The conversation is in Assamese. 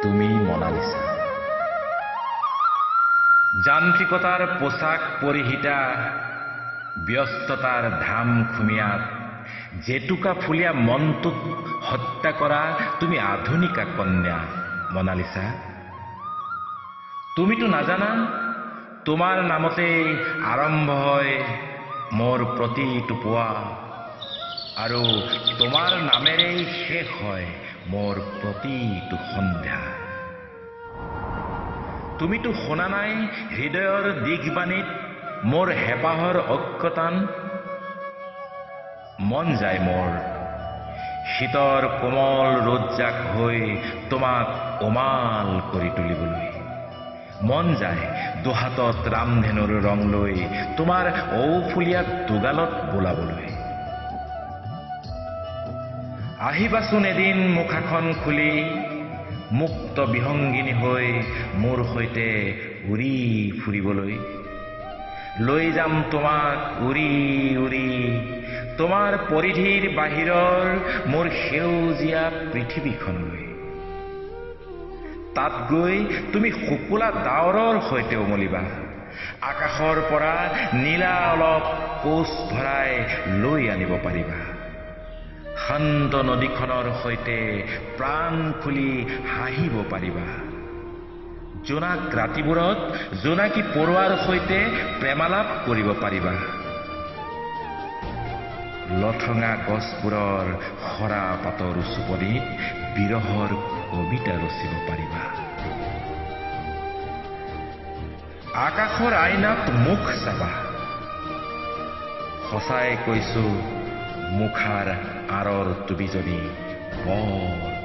তুমি মনালিসা। যান্ত্ৰিকতাৰ পোশাক পৰিহিতা, ব্যস্ততাৰ ধাম খুমিয়াত জেতুকা ফুলিয়া মনটোক হত্যা কৰা তুমি আধুনিকা কন্যা মনালিসা। তুমিতো নাজানা তোমাৰ নামতে আৰম্ভ হয় মোৰ প্ৰতিটো পুৱা, আৰু তোমাৰ নামেৰেই শেষ হয় মোৰ প্ৰতিটো সন্ধ্যা। তুমিতো শুনা নাই হৃদয়ৰ দিগবাণীত মোৰ হেঁপাহৰ ঐক্যতান। মন যায় মোৰ শীতৰ কোমল ৰজ্জাক হৈ তোমাক উমাল কৰি তুলিবলৈ। মন যায় দুহাতত ৰামধেনুৰ ৰং লৈ তোমাৰ ঔফুলীয়া দুগালত বোলাবলৈ। আহিবাচোন এদিন মুখাখন খুলি, মুক্ত বিহংগিনী হৈ মোৰ সৈতে উৰি ফুৰিবলৈ। লৈ যাম তোমাক উৰি উৰি তোমাৰ পৰিধিৰ বাহিৰৰ মোৰ সেউজীয়া পৃথিৱীখনলৈ। তাত গৈ তুমি শুকুলা ডাৱৰৰ সৈতে উমলিবা, আকাশৰ পৰা নীলা অলপ কোচ ভৰাই লৈ আনিব পাৰিবা। শান্ত নদীখনৰ সৈতে প্ৰাণ খুলি হাঁহিব পাৰিবা। জোনাক ৰাতিবোৰত জোনাকী পৰুৱাৰ সৈতে প্ৰেমালাপ কৰিব পাৰিবা। লঠঙা গছবোৰৰ সৰা পাতৰ চুপনিত বিৰহৰ কবিতা ৰচিব পাৰিবা। আকাশৰ আইনাত মুখ চাবা, সঁচাই কৈছো মুখাৰ আঁৰৰ তুবিজনী বৰ